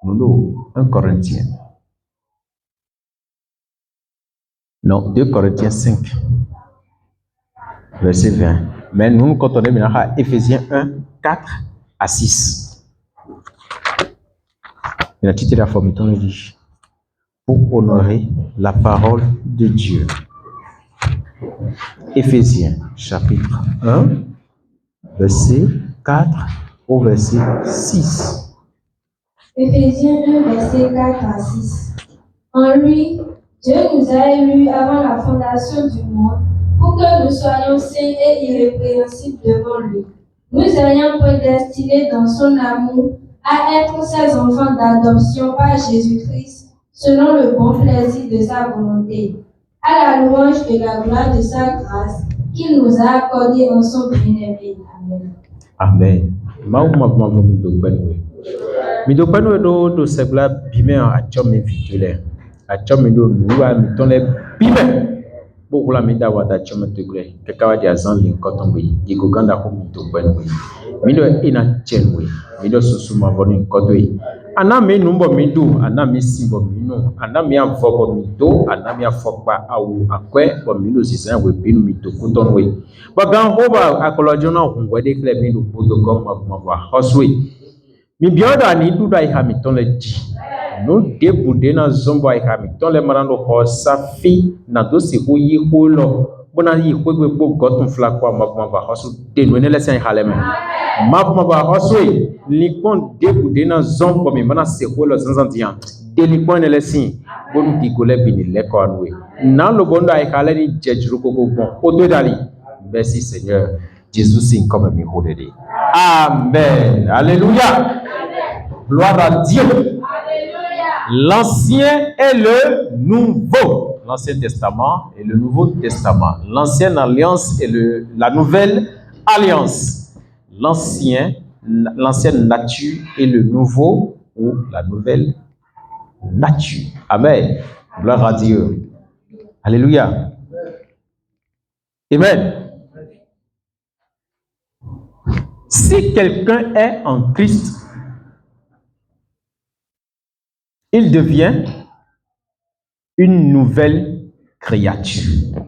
Nous, 1 Corinthiens. Non, 2 Corinthiens 5, verset 20. Mais nous, quand on est maintenant à Éphésiens 1, 4 à 6. Et la titre de la forme, on dit, pour honorer la parole de Dieu. Éphésiens, chapitre 1, verset 4 au verset 6. Éphésiens 1, verset 4 à 6. En lui, Dieu nous a élus avant la fondation du monde pour que nous soyons saints et irrépréhensibles devant lui. Nous ayant prédestinés dans son amour à être ses enfants d'adoption par Jésus-Christ, selon le bon plaisir de sa volonté, à la louange de la gloire de sa grâce qu'il nous a accordée en son bien-aimé. Amen. Amen. Midopano do sebla bime a chome vitule. A chome do nuwa mitole bime. Bokula mida wada chome tugre. Kekawa dia zan lin kotonwe. Iko ganda ko mitopano. Mido ina chenwe. Mido susuma boni kotwe. Anami numbo midu, anami simbo minu, anami amfobo mido, anami afokpa awu akwe bo minu sisan we binu mito kutonwe. Bagan hoba akolojona hungwede kle minu protocol mabwa hoswe. Mi bioda ni duda iha miton le di. No debude na zombo iha miton le marando ho safi na dosi ho yi ho lo. Bona yi ho gbe bo gotun flakwa mabwa hosu denwe ne lesen haleme. Mabwa hosu likon debude na zombo mi mana se ho lo zanzantian. Delikon ne lesen bonu digole bini leko anwe. Na lo bondo iha le ni jejru koko bon. Odo dali. Merci Seigneur. Jésus signe comme mi hodede. Amen. Alléluia. Gloire à Dieu. L'Ancien et le Nouveau. L'Ancien Testament et le Nouveau Testament. L'Ancienne Alliance et la Nouvelle Alliance. L'ancienne nature et le Nouveau ou la Nouvelle nature. Amen. Gloire à Dieu. Alléluia. Amen. Si quelqu'un est en Christ, il devient une nouvelle créature.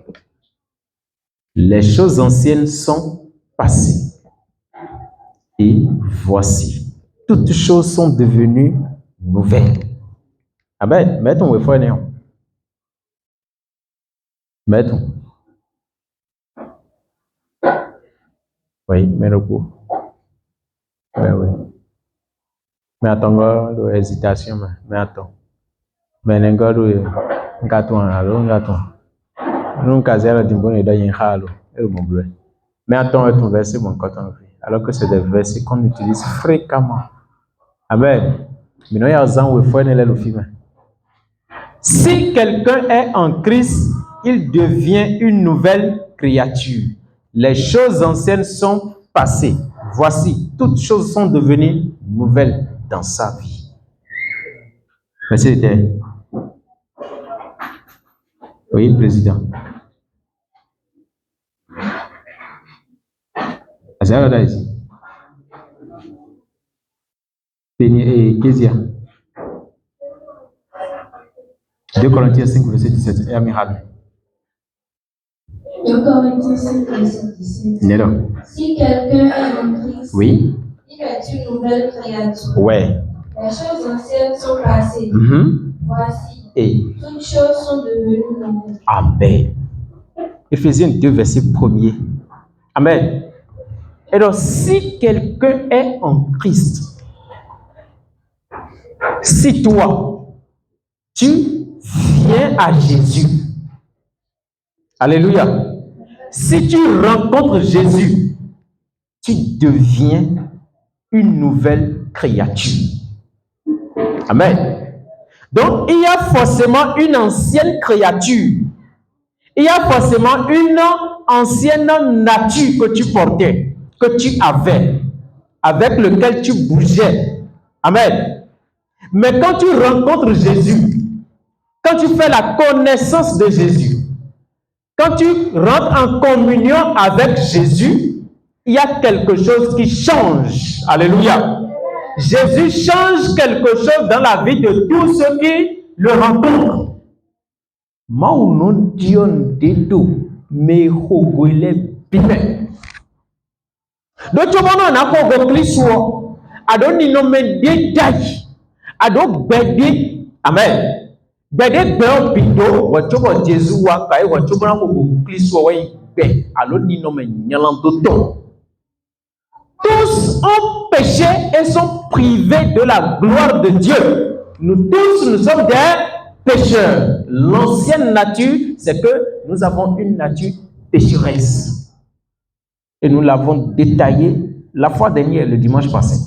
Les choses anciennes sont passées. Et voici, toutes choses sont devenues nouvelles. Amen. Mettons le frère Néon. Mettons. Oui, mets le coup. Oui. Mais attends, l'hésitation, mais attends. Mais n'engaro, ngaton, alors ngaton. Nous casons le dimbon et d'ailleurs halo, et mon bleu. Mais attends, ton verset, mon coton. Alors que c'est des versets qu'on utilise fréquemment. Amen. Mais nous y a un frère n'est le film. Si quelqu'un est en Christ, il devient une nouvelle créature. Les choses anciennes sont passées. Voici, toutes choses sont devenues nouvelles dans sa vie. Merci. Oui, président. Azara ici. Péni et Kézia. 2 Corinthiens 5, verset 17. Et Amiral. 2 Corinthiens 5, verset 17. Nélo. Si quelqu'un est en Christ, oui, il est une nouvelle créature. Ouais. Les choses anciennes sont passées. Voici, et toutes choses sont devenues nouvelles. Amen. Éphésiens 2, verset 1er. Amen. Et donc, si quelqu'un est en Christ, si toi, tu viens à Jésus, alléluia, si tu rencontres Jésus, tu deviens une nouvelle créature. Amen. Donc, il y a forcément une ancienne créature. Il y a forcément une ancienne nature que tu portais, que tu avais, avec lequel tu bougeais. Amen. Mais quand tu rencontres Jésus, quand tu fais la connaissance de Jésus, quand tu rentres en communion avec Jésus, il y a quelque chose qui change. Alléluia. Jésus change quelque chose dans la vie de tous ceux qui le rencontrent. Maunon Dion Dedo, mais Hogwele Bime. D'autres moments, on a encore Gliswo, Adoni nommé Dédai, Ado Bedi, Amen. Bedi Bel Bido, Wachobo Jésus Wakai, Wachobo Gliswo, Be, Aloni nommé Nyalandoto. Tous ont péché et sont privés de la gloire de Dieu. Nous tous, nous sommes des pécheurs. L'ancienne nature, c'est que nous avons une nature pécheresse. Et nous l'avons détaillé la fois dernière, le dimanche passé.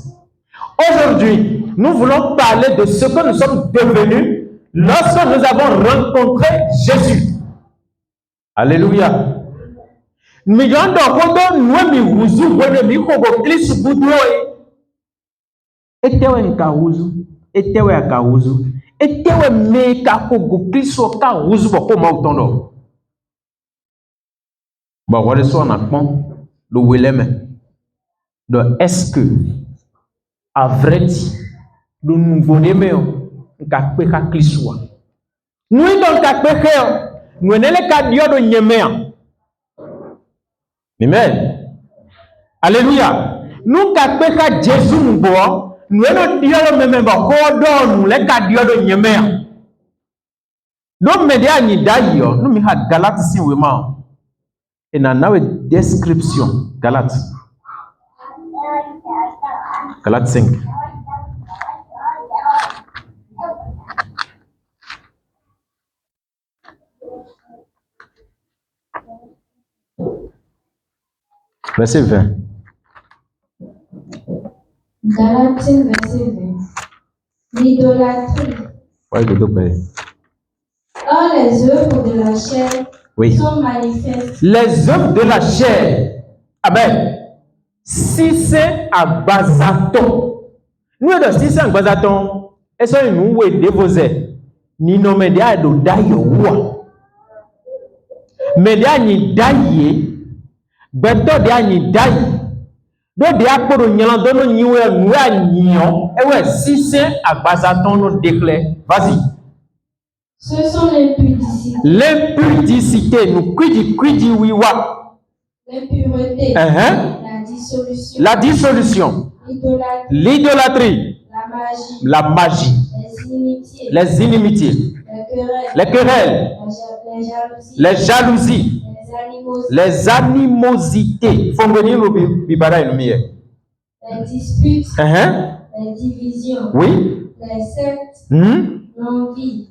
Aujourd'hui, nous voulons parler de ce que nous sommes devenus lorsque nous avons rencontré Jésus. Alléluia. Mi yando kodo nwemi wuzu wene mi kogo klisu budoi. Etewe nkawuzu, etewe akawuzu, etewe me kakogo klisu kawuzu boko mautono. Ba wale so na pon le weleme. Donc est-ce que à vrai dire le nouveau némeo nkakpe ka klisu wa. Nous donc kakpe keo, nous nele ka diodo nyemea. Amen. Alléluia. Nous avons Jésus nous voit. Nous avons dit à nous-mêmes nous les cadres de Nyemea. Donc média ni d'ailleurs nous avons Galate si vraiment. Et nous avons une description Galate. Galate 5. Verset 20. Galates, verset 20. L'idolâtrie. Oui, le dos paye. Or, les œuvres de la chair sont manifestes. Les œuvres de la chair. Amen. Si c'est à Bazaton. Nous, si c'est à Bazaton, et ça, nous, déposé. Ni no média do dayo wa. Média ni daye. Beto de ani dai do de akporo nyalan do no nyiwe nwa nyon ewe si c'est agbazaton no déclare vas-y. Ce sont l'impudicité. L'impudicité nous kwidi wiwa. L'impureté. La dissolution. L'idolâtrie. La magie. Les inimitiés. Les querelles. Les jalousies. Les animosités. Faut venir au bibara et les disputes. Les divisions. Oui. Les sectes. L'envie.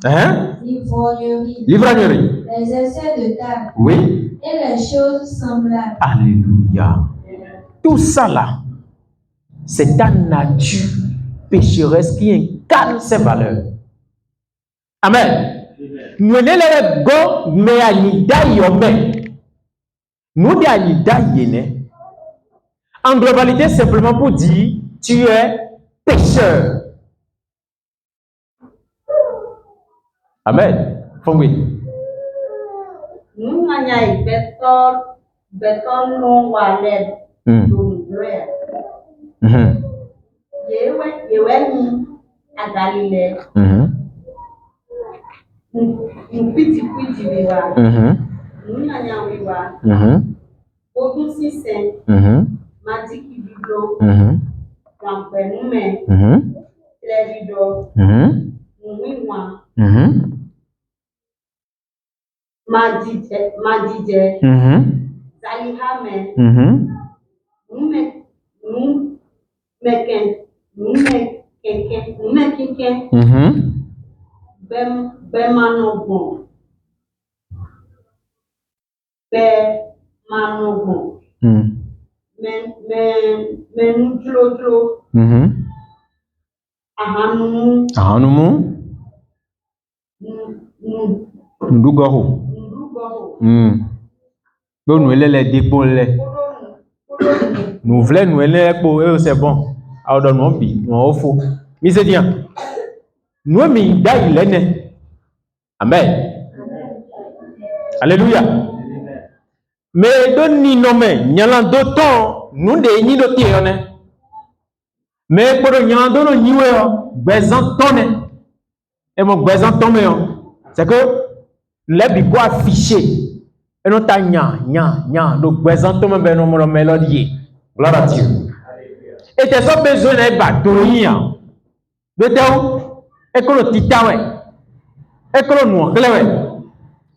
L'ivrognerie. Les essais de table. Oui. Et les choses semblables. Alléluia. Tout ça là, c'est ta nature pécheresse qui incarne ses valeurs. Amen. Nous ne go mais anida yome. Nous de anida yene. En globalité, simplement pour dire, tu es pécheur. Amen. Fongui. Nous n'avons pas béton non wallet. Yewe ni a Galilée. Petit wiwa. Nous n'avons wiwa. Aucun système. Magic vidéo. Campagne les vidéos. Wiwa. Madije. Zalihame. Nous Bemanogon. Menujlo. Ahanumu. Ndugoho. Donc nous les dépôler. Nous voulons nous les pour eux c'est bon. Alors dans mon pays, on faut. Mais c'est bien. Nous mi da ilene. Amen. Alléluia. Mais donne ni nommé, nyalan d'autant, nous de ni de tierne. Mais pour le nyando no niwe yo, bezan tonne. Et mon bezan tombe yo. C'est que les bigo affiché. Et non ta nya. Donc bezan tombe ben non mon mélodie. Gloire à Dieu. Et tes autres besoins n'est pas tournia. De teo. Et que le titawe. Et que le noir clewe.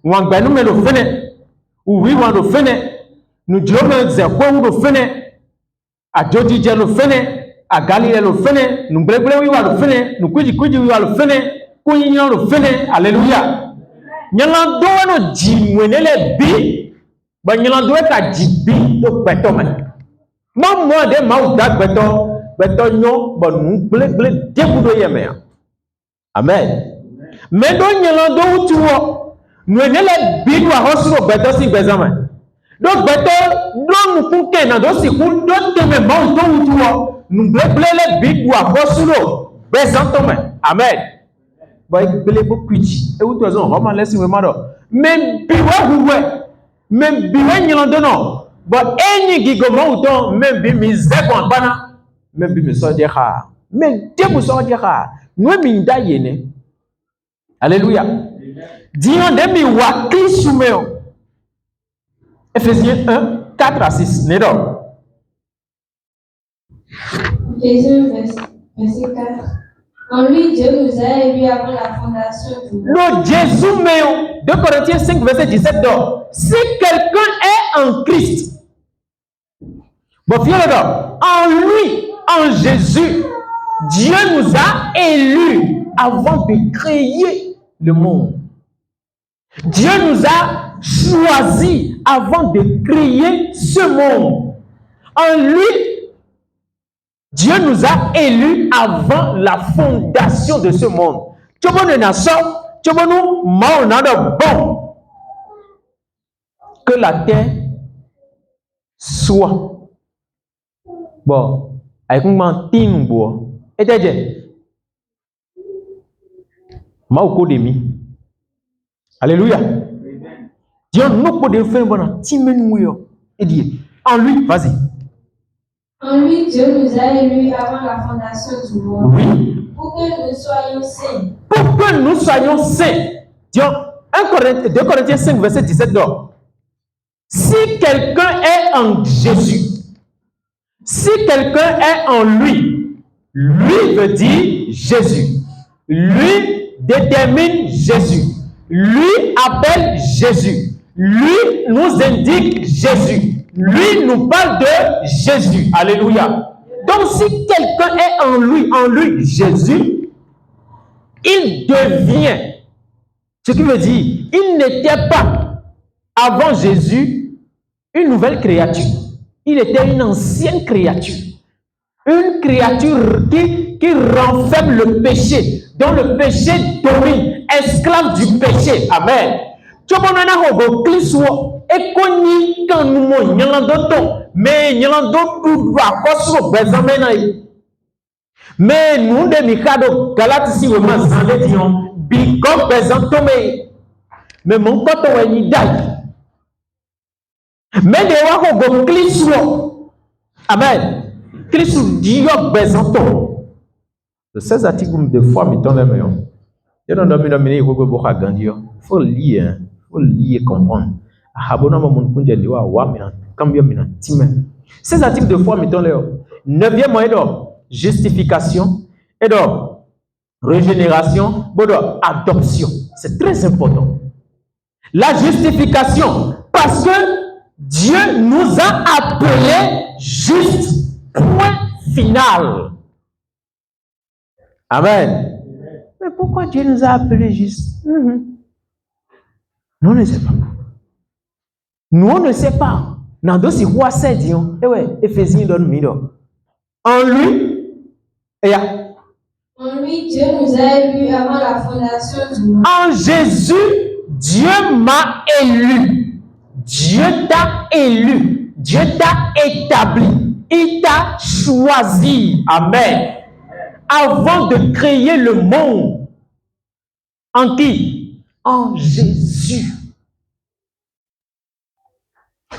Ou en ben nous me le fene. Ou oui ou en le fene. Nous disons que c'est quoi ou le fene. A Jodi je le fene. A Galilée le fene, nous blé oui le fene, nous kuji oui le fene, kuyi le fene, alléluia. Nyalando no jimwenele bi, ba nyalando ka jibi to beto man. Non moi de mauda beto nyo ba nous blé debudo yeme. Amen. Mais do nyalando utuwo, nous enele bi do hosulo beto si bezama. Donc beto do nous kunke na do si kun do teme maudo utuwo. Nous blé les big ou à Bosulo, Bézantome. Amen. Bah, il blé beaucoup de et où tu as un roman laisse moi maro. Même biwa n'y en donne. Bah, eni gigomo ou ton même bi mi zébo bana, même bi mi so dira. Même débu so dira. Nous minda yene. Alléluia. Dion de mi wa kisumeo. Ephésiens 1, 4 à 6. Nedo. Éphésiens verset 4. En lui, Dieu nous a élus avant la fondation du monde. Le Jésus méo, 2 Corinthiens 5, verset 17 d'or. Si quelqu'un est en Christ, bon, fier d'or, en lui, en Jésus, Dieu nous a élus avant de créer le monde. Dieu nous a choisis avant de créer ce monde. En lui, Dieu nous a élus avant la fondation de ce monde. Tu vois, nation, tu vois, nous, bon. Que la terre soit. Bon, avec un mantin, bon. Et t'es dit, Maouko demi. Alléluia. Dieu nous peut faire bon, timenouyo. Et dit, en lui, vas-y. En lui, Dieu nous a élus avant la fondation du monde. Oui. Pour que nous soyons saints. Pour que nous soyons saints. Dieu, 2 Corinthiens 5, verset 17 d'or. Si quelqu'un est en Jésus, si quelqu'un est en lui, lui veut dire Jésus. Lui détermine Jésus. Lui appelle Jésus. Lui nous indique Jésus. Lui nous parle de Jésus. Alléluia. Donc si quelqu'un est en lui, Jésus, il devient, ce qui veut dire, il n'était pas, avant Jésus, une nouvelle créature. Il était une ancienne créature. Une créature qui renferme le péché, dont le péché domine, esclave du péché. Amen. Et koni kan nous mo nyalando mais nyalando du doit koso bezamena mais nous de mikado galati si we mazande dion bi ko bezanto mais mon koto we ni dai mais de wa ko go kliswo amen klisu dio bezanto de ces articles de foi mi ton les meilleurs et non dominer ko go ka gandio faut lire comprendre. Ces articles de foi, mettons-les. 9e moyen d'or, justification et d'or, régénération, adoption. C'est très important. La justification, parce que Dieu nous a appelés juste, point final. Amen. Mais pourquoi Dieu nous a appelés juste? Nous ne sais pas. Nous on ne sait pas. Nando si roi c'est dion. Eh ouais, Éphésiens donne mido. En lui, en lui, Dieu nous a élus avant la fondation du monde. En Jésus, Dieu m'a élu. Dieu t'a élu. Dieu t'a établi. Il t'a choisi. Amen. Avant de créer le monde. En qui? En Jésus.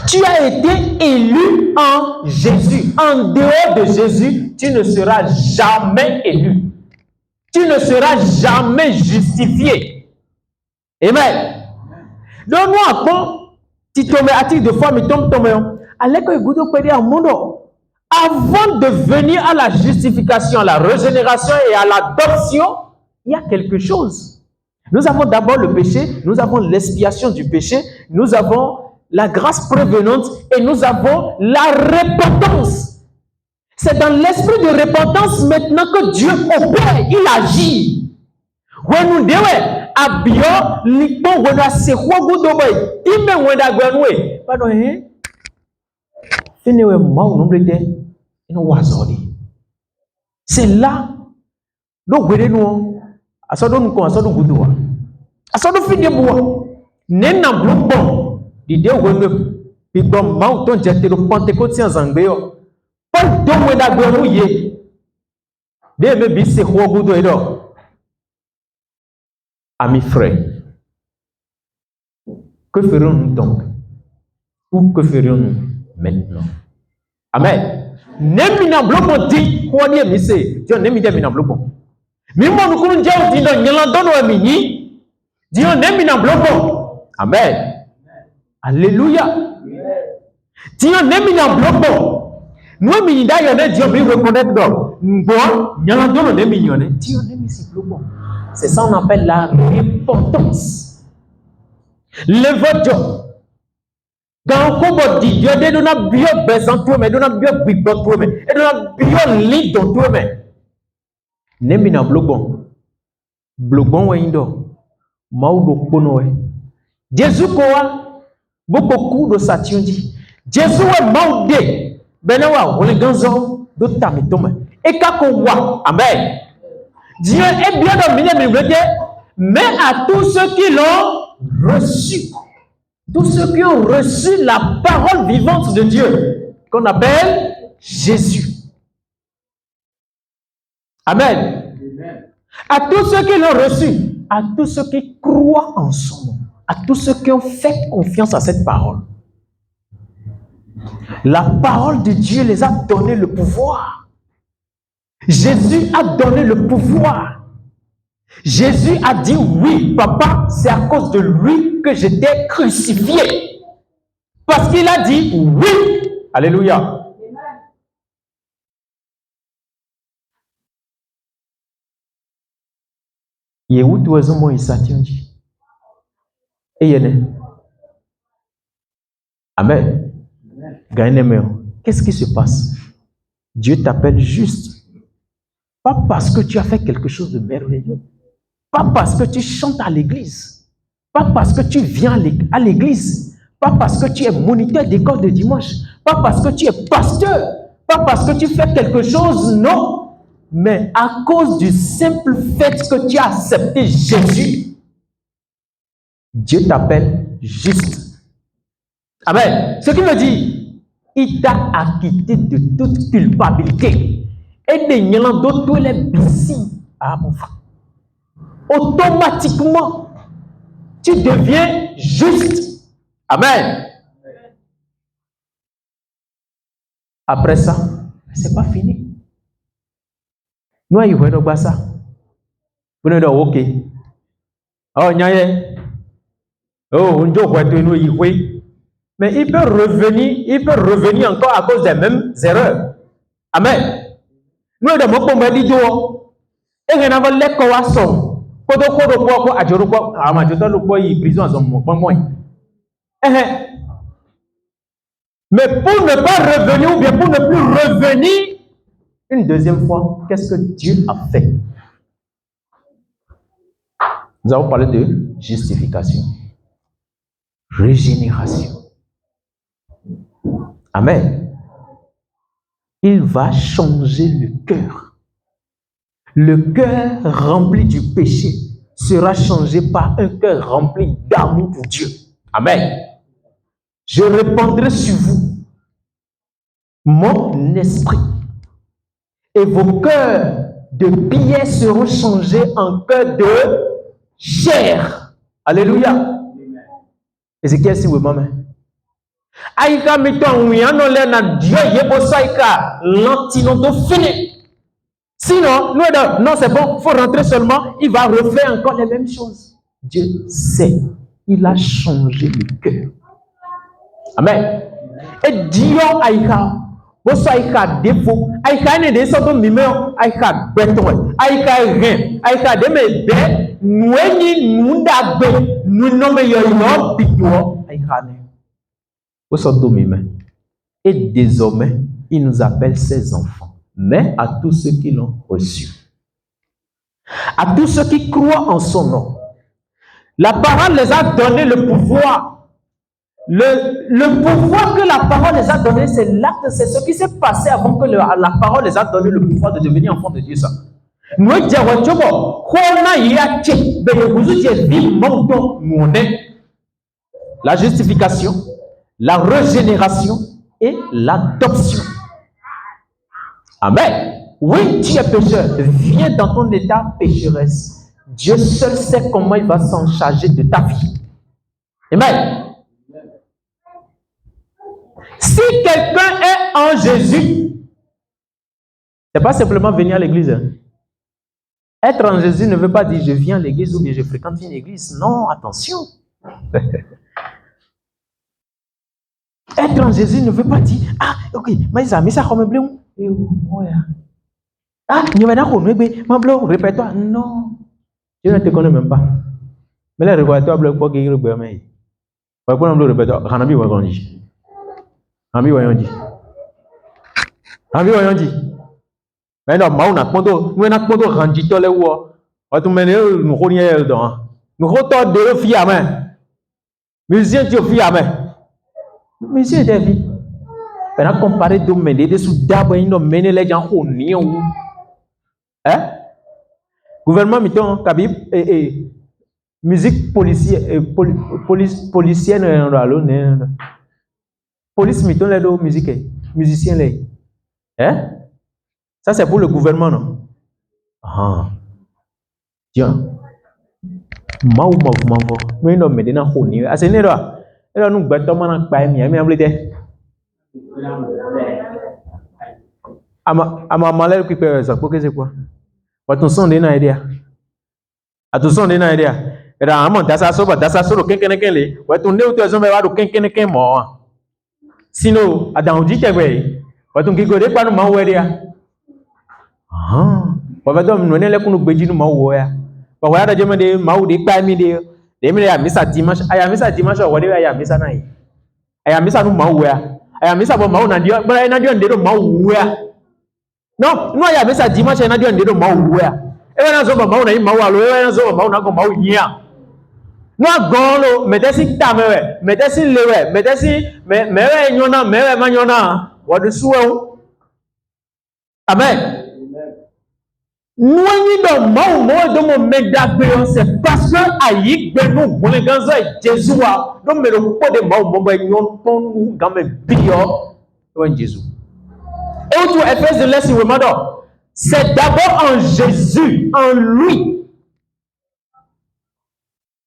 Tu as été élu en Jésus. En dehors de Jésus, tu ne seras jamais élu. Tu ne seras jamais justifié. Amen. Donc, nous avons, tu tombes à titre de foi, mais tombe. Avant de venir à la justification, à la régénération et à l'adoption, il y a quelque chose. Nous avons d'abord le péché, nous avons l'expiation du péché, nous avons la grâce prévenante et nous avons la repentance. C'est dans l'esprit de repentance maintenant que Dieu opère, il agit. When nous abio lipo wena se hogo do boy ime wenda gwenwe pardon finewe mau nombrete ino wazodi. C'est là do gwede no asodo nko asodo guduwa asodo fide buwa nena blumbo di de wende bigom mau ton jete do Pentecôte en zangbeyo pas do wenda gwenwe ye de me bi se hogo do edo. Amis frères, que ferons-nous donc? Ou que ferions-nous maintenant? Amen. Nemina bloco dit, quoi dire, monsieur? Dieu nemina mina bloco. Mimo nous connaissons déjà dit dans Yolando no mini. Dieu nemina bloco. Amen. Alléluia. Dieu nemina bloco. Nous minida yone Dieu bien reconnaître donc. Bon, Yolando no nemina. Dieu nemisi bloco. C'est ça qu'on appelle la repentance. Le vote. Quand on dit, Dieu donne un bio besoin toi, mais donne un bio bibot toi, mais et donne un bio lit dans toi, mais. Nemina blogon. Blogon wa indo. Maudo kono we. Jésus koa. Beaucoup de satiundi. Jésus wa maude. Benawa, on les ganzo. Do tamitome. Et kako wa. Amen. Dieu est bien dominé, mais à tous ceux qui l'ont reçu, tous ceux qui ont reçu la parole vivante de Dieu, qu'on appelle Jésus. Amen. À tous ceux qui l'ont reçu, à tous ceux qui croient en son nom, à tous ceux qui ont fait confiance à cette parole. La parole de Dieu les a donné le pouvoir. Jésus a donné le pouvoir. Jésus a dit oui, papa, c'est à cause de lui que j'étais crucifié. Parce qu'il a dit oui. Alléluia. Amen. Qu'est-ce qui se passe? Dieu t'appelle juste. Pas parce que tu as fait quelque chose de merveilleux. Pas parce que tu chantes à l'église. Pas parce que tu viens à l'église. Pas parce que tu es moniteur d'école de dimanche. Pas parce que tu es pasteur. Pas parce que tu fais quelque chose, non. Mais à cause du simple fait que tu as accepté Jésus. Dieu t'appelle juste. Amen. Ce qui veut dire, il t'a acquitté de toute culpabilité. Et automatiquement, tu deviens juste. Amen. Après ça, c'est pas fini. Nous, il faut pas ça. Vous n'êtes pas OK. Oh, nyaye. Oh, on dit mais il peut revenir encore à cause des mêmes erreurs. Amen. Nous devons comprendre dit et que n'avons les coassons. Kodo ko ajoro ko amajoto lo ko yi prison en mon point. Mais pour ne pas revenir ou bien pour ne plus revenir une deuxième fois, qu'est-ce que Dieu a fait? Nous avons parlé de justification, régénération. Amen. Il va changer le cœur. Le cœur rempli du péché sera changé par un cœur rempli d'amour pour Dieu. Amen. Je répandrai sur vous mon esprit et vos cœurs de pierre seront changés en cœurs de chair. Alléluia. Ézéchiel, si vous m'aimez. Aïka miton oui non le na Dieu yebo saïka lentino do fini. Sinon non c'est bon, faut rentrer seulement, il va refaire encore les mêmes choses. Dieu sait, il a changé le cœur. Amen. Et Dieu aïka boso aïka défaut, aïka ne de soto mimeo, aïka beton, aïka rien, aïka de me be, nueni nunda be, nous nomme yo bidou, aïka ne. Boso do mime. Et désormais, il nous appelle ses enfants, mais à tous ceux qui l'ont reçu, à tous ceux qui croient en son nom. La parole les a donné le pouvoir. Le pouvoir que la parole les a donné, c'est l'acte, c'est ce qui s'est passé avant que la parole les a donné le pouvoir de devenir enfants de Dieu. Ça. La justification, la régénération et l'adoption. Amen. Oui, tu es pécheur, viens dans ton état pécheresse. Dieu seul sait comment il va s'en charger de ta vie. Amen. Si quelqu'un est en Jésus, c'est pas simplement venir à l'église. Hein. Être en Jésus ne veut pas dire je viens à l'église ou bien je fréquente une église. Non, attention. Être en Jésus ne veut pas dire ah ok, mais ça comme bleu. Ah, il y a un répète-toi. Non, je ne te connais même pas. Mais là, répète-toi, bleu, pour qu'il y ait mais. Par exemple, répète-toi, Hanabi ou Agandi. Hanabi ou Agandi. Hanabi ou Agandi. Mais non, mais on a pas rendu tout le ou. On te mène nous renier dedans. Nous retournons de filles à main. Musicien, tu filles à main. Musicien, tu filles. On a comparé deux mêlés de sous d'abord, ils ont mené les gens au nion. Hein? Gouvernement, mettons, Kabib, et musique policière, policienne, police, mettons les deux musiciens, les. Hein? Ça, c'est pour le gouvernement, non? Ah. Tiens. Mau, nous, ils ont mené dans au nion. Ah, c'est né là. Et là, nous, bâtons, on a pas mis, mais on l'a dit. Ama malheur qui peut ça pour que c'est quoi attention de na idea attention de na idea era amon dasa so kenkele watu ndio tu azombe wadu kenkele mo sino adan ujite we watu ngigore pa no mawo area watu mnone le kunu gbeji no mawo ya wa wa da jema de mawo de pa mi de mi ya misa dimanche wode ya misa nai aya misa no mawo ya aya misa bo mawo na dio bra na dio ndero mawo ya non, nous avons ça dimanche, on a dit on est de Maouia. Et on a dit on est Maoualo, et on a dit on est Maouia. Nous avons mettez si tamé, mettez si lewe, mettez si mais nyona, mais manyona. What the sou? Amen. Nous avons dit Maoumo de mon médabéon, c'est parce que Aïk Benou, Bouleganza et Jésus, donc mais le pot de Maoumo, yon ton nous gamme bio, ou Jésus. Et où tu es de l'Est, c'est d'abord en Jésus, en lui.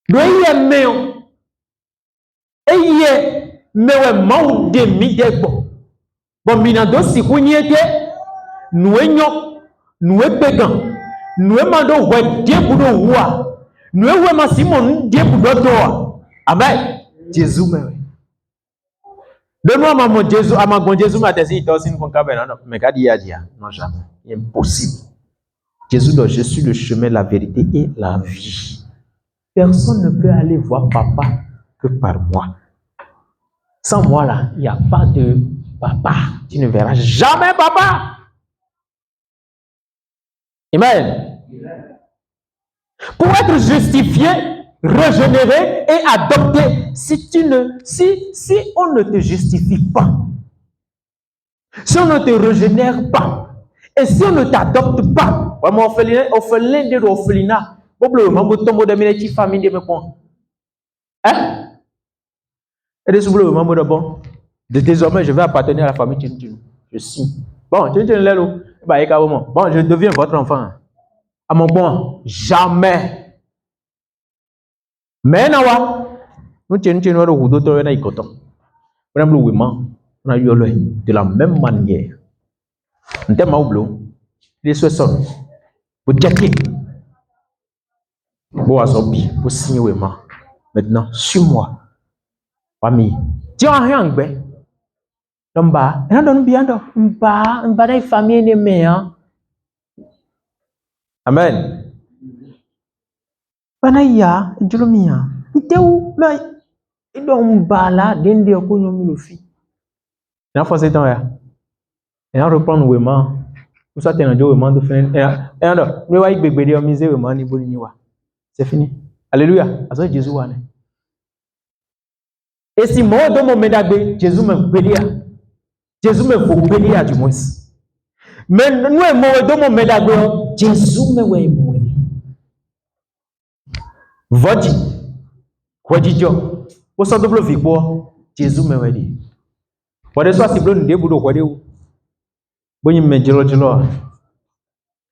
Lui est meilleur. Et il est meilleur mot de midego. Bon, minando si vous n'y êtes, nous sommes pégants. Nous sommes ouais Dieu pour nous voir. Nous sommes Simon Dieu pour nous. Amen. Jésus meilleur. Donne-moi mon Jésus, à mon Jésus m'a dit il aussi une cabane, mais qu'à dire non jamais, impossible. Jésus dit je suis le chemin, la vérité et la vie. Personne ne peut aller voir papa que par moi. Sans moi là, il n'y a pas de papa. Tu ne verras jamais papa. Amen. Pour être justifié, régénérer et adopter, si on ne te justifie pas, si on ne te régénère pas, et si on ne t'adopte pas, vraiment orphelin de l'orphelinat, hein? Et de désormais, je vais appartenir à la famille Tchintchou. Je suis. Bon, bon, je deviens votre enfant. À mon bon, jamais. Mais nawa, nous tiens le hudo to na ikoto. Madame le Wéman, on a eu de la même manière. En termes de les soissons, pour jacker, pour azobi, pour signer Wéman. Maintenant, sur moi, famille, tu as rien, ben. Domba, et on donne bien, on va des familles de mères. Amen. Panaya, Jolomia, tu es où, mais il doit un bala, d'un des okonomi le fi. Et en face, et on reprend le Wéman. Nous sommes en train de Wéman de faire. Et on doit, nous voyons bébé, on mise Wéman, ni boliniwa. C'est fini. Alléluia. À Jésus, et si moi, dans mon médaille, Jésus me bénit. Jésus me faut bénir du moins. Mais nous, moi, dans mon médaille, Jésus me va bénir. Vodi, quoi dit-il? Pour ça, double victoire, Jésus me va bénir. Pour des soirs, si vous ne vous quoi vous bon, me dit l'autre.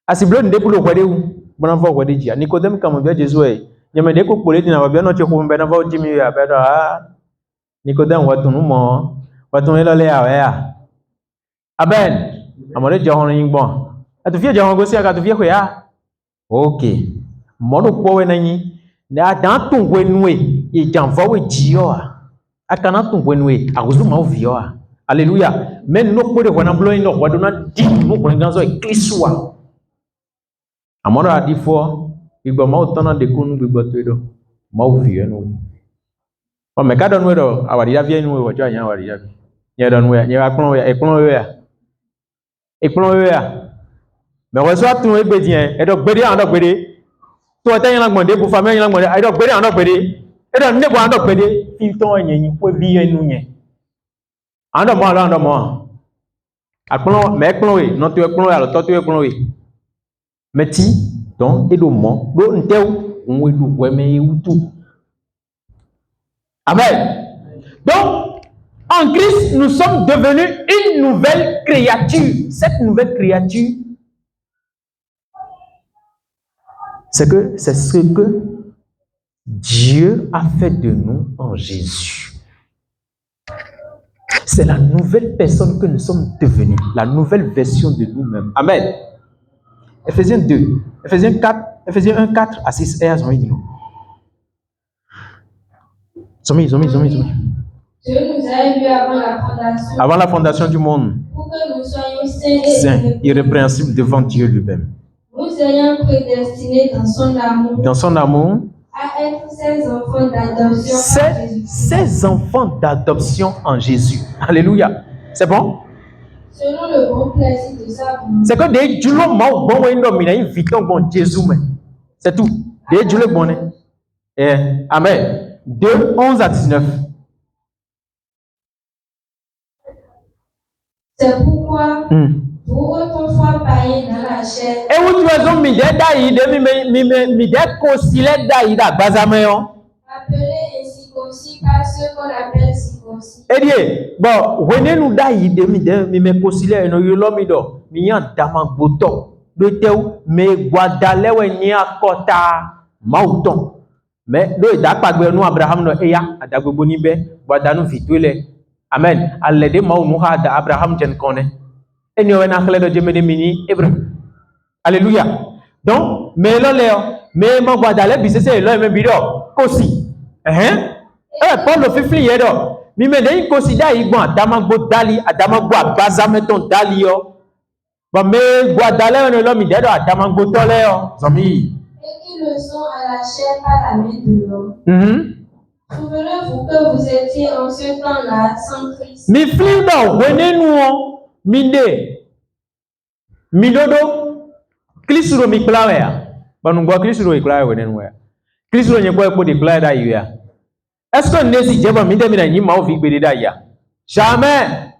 Ah, si vous ne vous quoi vous bon, on va quoi dire. Nicodème, quand on vient Jésus, il y a des coups pour les dîners, bien notre coup, ben, on va diminuer à peine. Nicodème, va tout nous mort, va tout le lait. Amen. Amore John bon. Atu fie John go sia ka tu fie ko ya. Okay. Mono po we nanyi. Na dan tun we nwe. E jan vo we jio a. Akana tun we nwe. Aguzu ma ovio a. Alléluia. Men no ko de ko na blo no ko do na di mo ko nganzo e krisua. Amore adi fo igbo ma utana de kunu igbo to do. Ma ovio no. O me ka don we do awari ya vie nwe wo jo anya awari ya. Nye don we, nye akpon we ya. Et plan mais reçoit tout le bédien et donc bédé en donc bédé toi t'as rien demandé pour famille rien demandé et donc bédé en donc bédé et donc ne pas en donc bédé il t'ont rien pour bien nous rien en donc moi à plan mais plan oui non tu es plan alors toi tu es plan oui mais ti donc et donc moi donc t'es on est tout ouais mais où tout amen donc en Christ, nous sommes devenus une nouvelle créature. Cette nouvelle créature, c'est ce que Dieu a fait de nous en Jésus. C'est la nouvelle personne que nous sommes devenus, la nouvelle version de nous-mêmes. Amen. Ephésiens 2, Ephésiens 1, 4 à 6. Dieu nous a élus avant la fondation du monde, pour que nous soyons saints et irrépréhensibles devant Dieu lui-même. Nous ayant prédestinés dans son amour, à être ses enfants d'adoption en Jésus. Ses enfants d'adoption en Jésus. Alléluia. C'est bon? Selon le bon plaisir de sa volonté. C'est que des Dieu bon Jésus. C'est tout. Des Dieu bon. Amen. 2, 11 à 19. C'est pourquoi vous autrefois païens dans la chair. Et vous devez me Appelez incirconcis par ceux qu'on appelle circoncis. Eh bien, bon, venez nous d'ailleurs de me concilier no yolomido, miyan damagboto, de teu me guadalewe ni akota mauton. Mais do dakpagbe no Abraham no eya adagbogbo ni be guadanu vitwele. Amen. Allede mau no ha da Abraham jen kone. Eni o na khle do jemede mini Ibrahim. Alléluia. Donc, mais là Léo, mais ma guadale bisese lo me bido kosi. Paul le fifli yedo. Mi me dey consider igbo adamagbo dali adamagbo abazameton dali yo. Ba me guadale no lo mi dedo adamagbo tole yo. Zomi. Et qui le sont à la chair par la main de l'homme. Souvenez-vous que vous étiez en ce temps-là sans Christ. Mi flido wenenu minde. Midodo Christ mi klawe ya. Ba nu gbo Christ ro iklawe wenenu ya. Christ ro nye ko declare da ya. Est-ce que nous si Dieu m'a dit ma vie bédédaïa? Jamais.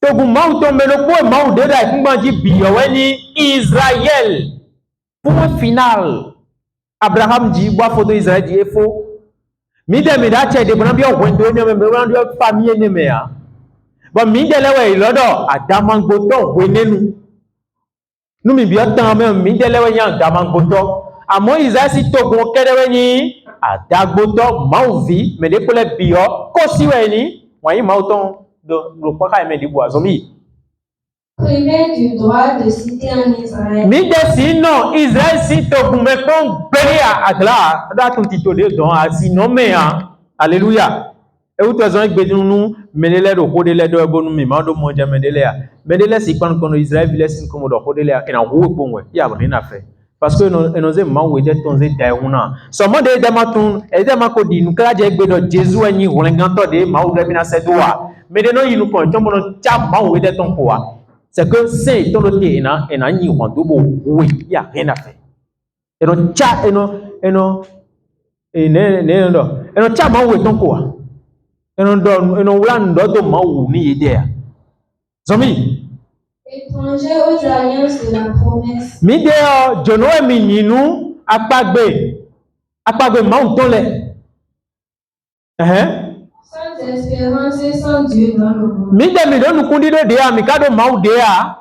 Donc mau tombe le point mau déda kumba di biyoweni Israël. Point final. Abraham dit bois photo Israël dit faux. Mi de mi da che de bona bi ogwendo ni me ran do famille ni me ya. Ba mi de lewe lodo adamangboto wenenu. Nu mi bi otan me mi de lewe yan adamangboto. Amo Israël si togun kerewe ni adagboto mauvi me de pole bio kosi weni wayi mauton do kwa ka me di boazomi privé du droit de cité en Israël. mi de si non Israël si to me kon beria agla da ton tito de don asi no me alléluia e uto zon gbedunu melele do kodele do bonu mi ma do mo jamedele ya medele si pan kono Israël vile sin komo do kodele ya ina wo bonwe ya rien à faire parce que nous avons été tonzé d'ailleurs. Seulement des dématons, et des macodis, nous cradons avec de Jésus et nous regardons des maoudres bien à cette doigt. Mais de nous, ils nous comptent, nous tchap maoudre de ton poids. C'est que c'est ton côté, et nous on doit oui, il n'y a rien à faire. Et nous tchap, et nous tchap maoudre ton poids. Et nous landons de maoudre ni idée. Zombie. Étranger aux alliances de la promesse. Mideo jono emininu apagbe mautole. Sans espérance et sans Dieu dans le monde. Mideo nous kundi de dea mikado maudea.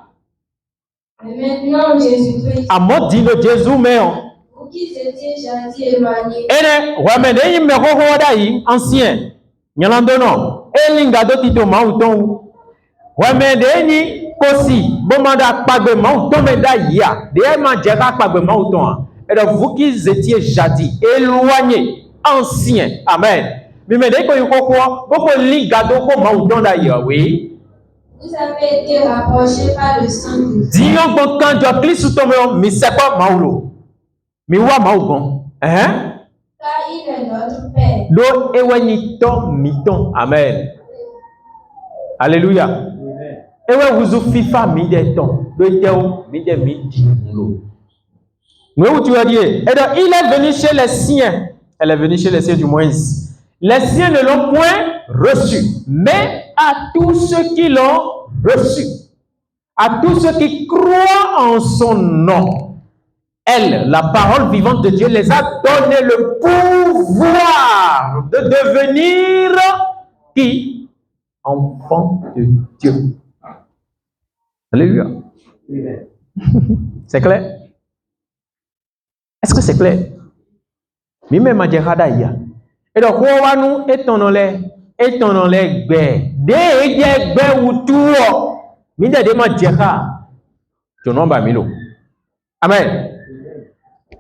Et maintenant Jésus-Christ. Amodi no Jésus meo. Vous qui étiez jadis éloignés. Ene wamede yime hoho dai ancien. Nyalandono elinga do tito mauton. Wamede ni kosi bomanda pagbe mauton meda ya de ma jeka pagbe mauton et donc vous qui étiez jadis éloignés anciens amen mais dès que yoko ko boko liga do ko mauton da ya oui vous avez été rapprochés par le sang de Dieu. Dion bon quand tu Christ tombe mi c'est pas maulo mi wa maubon car il est notre Père. do ewani ton miton amen alléluia. Et ouais, vous FIFA mi des temps, le théo mi des midi l'eau. Mais où tu as dit? Et donc il est venu chez les siens. Elle est venue chez les siens du Moïse. Les siens ne l'ont point reçu, mais à tous ceux qui l'ont reçu, à tous ceux qui croient en son nom, elle, la parole vivante de Dieu, les a donné le pouvoir de devenir qui? Enfants de Dieu. Alléluia. C'est clair? Est-ce que c'est clair? Mime majehada ya. Et donc, nous étonnons les gbé. Des gbé ou tout. Mide de majeha. Tu n'en bas milo. Amen.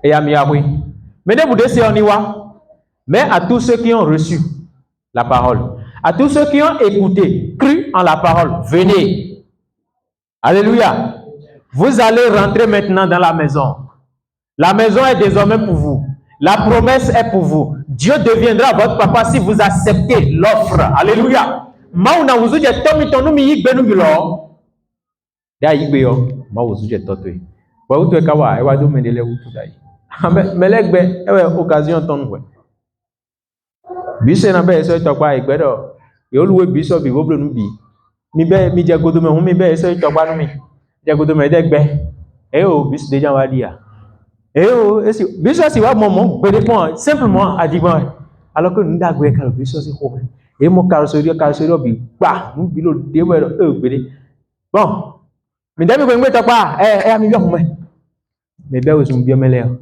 Et amiawi. Mais de vous décès en iwa. Mais à tous ceux qui ont reçu la parole, à tous ceux qui ont écouté, cru en la parole, venez. Alléluia. Vous allez rentrer maintenant dans la maison. La maison est désormais pour vous. La promesse est pour vous. Dieu deviendra votre papa si vous acceptez l'offre. Alléluia. Mauna vous êtes tomi tonu mi yigbe nu bilo. Da yigbe yo. Ma vous êtes totwe. Wa utu kawa e wa do mendele utu dai. Melegbe e we occasion ton we. Bise na be so tokwa igbe do. Yo luwe biso bi wo blonu bi. Mi be mi jagodo me hun mi be so itogba nu mi jagodo me degbe o bis deja wa dia o esi biso si wa momo gbede pon simplement adigbon alors que ndagbe ka biso si ko mo karosori bi gba nu bi lo de we gbede bon mi demi ko ngbe topa mi bi ohun me be o sun bi o mele o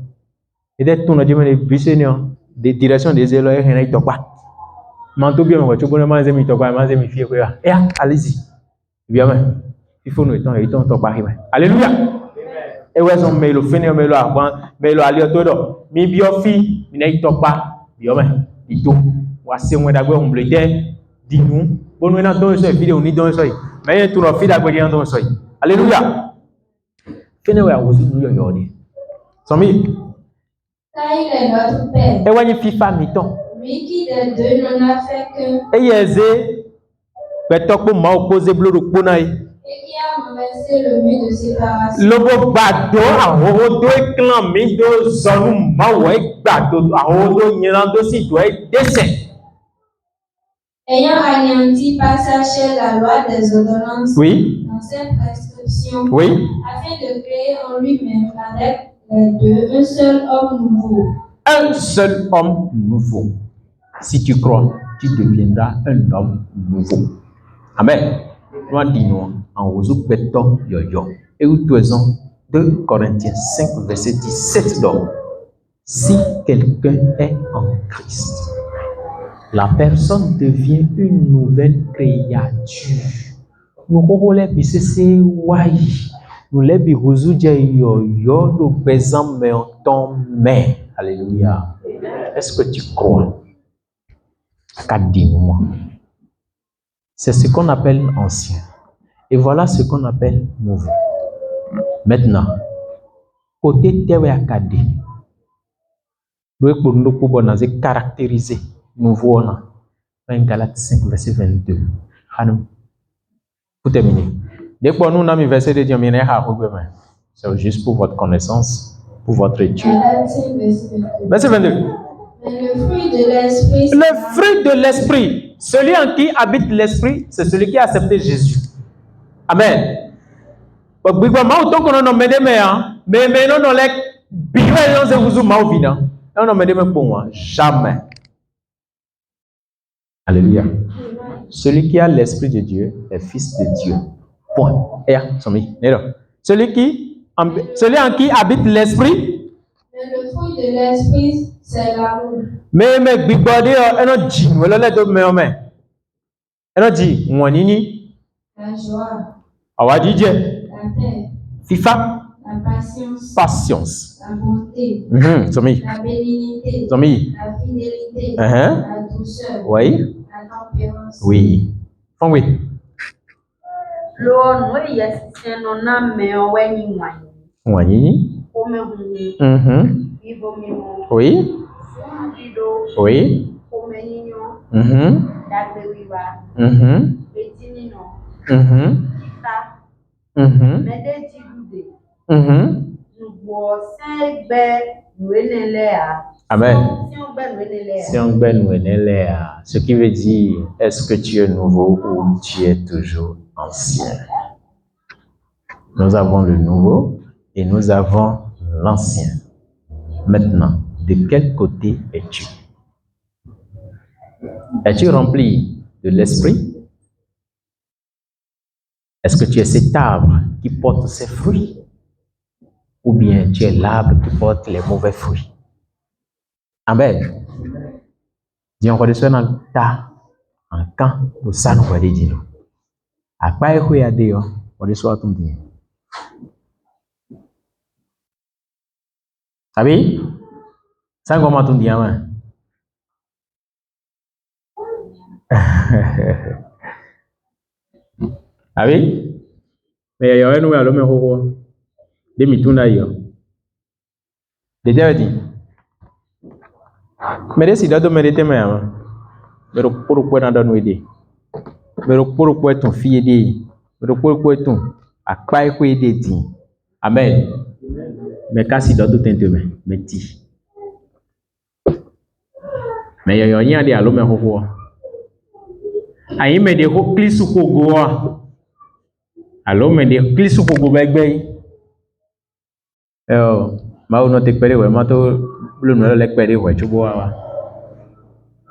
e de tun no je me biso ni o de direction des elo e hen topa manto bien mo chobo ma nze mi tokwa ma nze mi fie kwa allez-y bien il faut nous étant tokwa hiba alléluia e we son melo fini melo aban melo ali otodo mi bio fi mi na tokwa bio me ito wa se won dagbe on blede dinu bonu na don so video ni don so yi me tu no fi dagbe di don so yi alléluia fini we awozu nu yo yo ni so mi car il est notre Père. E wa ni fifa mi ton. Lui qui des deux n'en a fait qu'un. Et qui a renversé le mur de séparation. Lobo bado ahodo clan mi do zonu mawe bado ahodo nyelando si do dese. Ayant anéanti par sa chair la loi des ordonnances. Oui. Dans ses prescriptions. Oui. Afin de créer en lui-même avec les deux un seul homme nouveau. Un seul homme nouveau. Si tu crois, tu deviendras un homme nouveau. Amen. Nous disons en Ozo Beton Yoyo. Et où tu es en 2 Corinthiens 5, verset 17 d'or. Si quelqu'un est en Christ, la personne devient une nouvelle créature. Nous voulons bisser wai. Nous les birouzou yo nous présent mais en ton mais. Alléluia. Est-ce que tu crois? Dis-moi. C'est ce qu'on appelle ancien. Et voilà ce qu'on appelle nouveau. Maintenant, côté Tewe Akade, nous pouvons caractériser nouveau. Dans Galates 5, verset 22. Pour terminer. Dès que nous avons verset de Dieu, c'est juste pour votre connaissance, pour votre étude. Verset 22. Mais le fruit de l'esprit. Le fruit de l'esprit. Celui en qui habite l'esprit, c'est celui qui a accepté Jésus. Amen. Jamais. Alléluia. Celui qui a l'esprit de Dieu est fils de Dieu. Point. Celui en qui habite l'esprit. Mais le fruit de l'esprit, c'est l'amour. Mais La joie. La paix. FIFA. La patience. Patience. La bonté. La bénignité. La fidélité. La douceur. Oui. La tempérance. Oui. Oui. Oui. Oui. Amen. Ce qui veut dire, est-ce que tu es nouveau ou tu es toujours ancien? Nous avons le nouveau et nous avons l'ancien. Maintenant, de quel côté es-tu? Es-tu rempli de l'esprit? Est-ce que tu es cet arbre qui porte ses fruits? Ou bien tu es l'arbre qui porte les mauvais fruits? Amen. Dis encore de ce dans ta en camp pour ça nous va dire. À quoi est-ce qu'il y a des gens on les soit tout bien. Sabi? Ça comment tout bien Abi? Mais il y a nous à l'homme ho. Demi tuna yo. Déjà dit. Mais si dado merite mais ama. Pero pour quoi dans nous aider. Pero pour quoi ton fille aider. Pero pour quoi ton à quoi il faut aider dit. Amen. Mais kasi dado tente mais ti. Mais il y a rien de à l'homme ho. Ayi me de ho klisu ko goa. Alors, mais des clés sous pour bagay. Ma on te pere ouais, ma to le no le pere ouais, tu vois.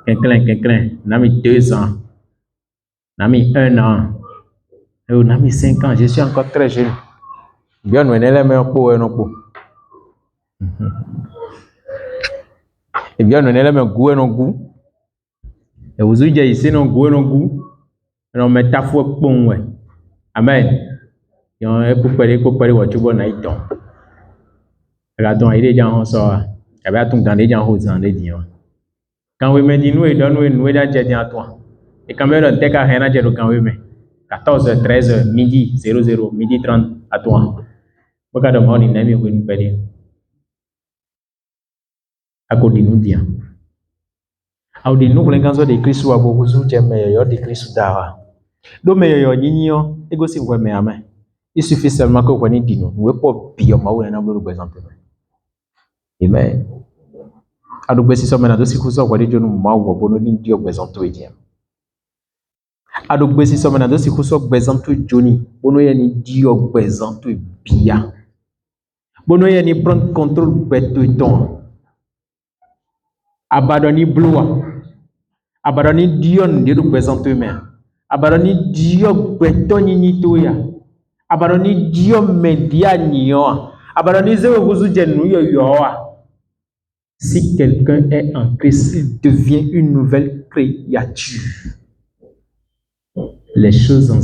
Quelqu'un, nami 2 ans. Nami 1 an. Nami 5 ans, je suis encore très jeune. Bien nous ne l'aimons pas non pas. Et bien nous ne l'aimons goût non goût. Et vous avez ici non goût non goût. On met ta foi bon ouais. Amen. Yon e pour pere wa chubo na iton. La ton ide jan so a. Ya ba tun gande jan ho zan de dion. Quand we me di nous et don nous da je dian toi. Et quand même on te ka hena je quand we me. 14h 13h midi 00 midi 30 à toi. Boka de moni na mi ko ni pere. Ako di nous dian. Au di nous volen kanso de Christ wa bo kuzu je me yo de Christ dawa. Do me yo nyinyo ego si we me amen. Il suffit seulement que vous preniez nous. Vous ne pouvez pas bien vous n'avez pas présenter. Amen. Alors que si ça maintenant si vous avez dit nous ma ou bon nous Dieu présenter Dieu. Alors que si ça maintenant si vous avez présenter Johnny, bon nous y Dieu présenter bien. Bon nous y prendre contrôle de ton. Abandonner blois. Abandonner Dieu nous présenter même. Abandonner Dieu bétonner ni toya. Abaroni Dieu media nyo. Abaroni ze wuzu jenu yo. Si quelqu'un est en Christ, il devient une nouvelle créature. Les choses anciennes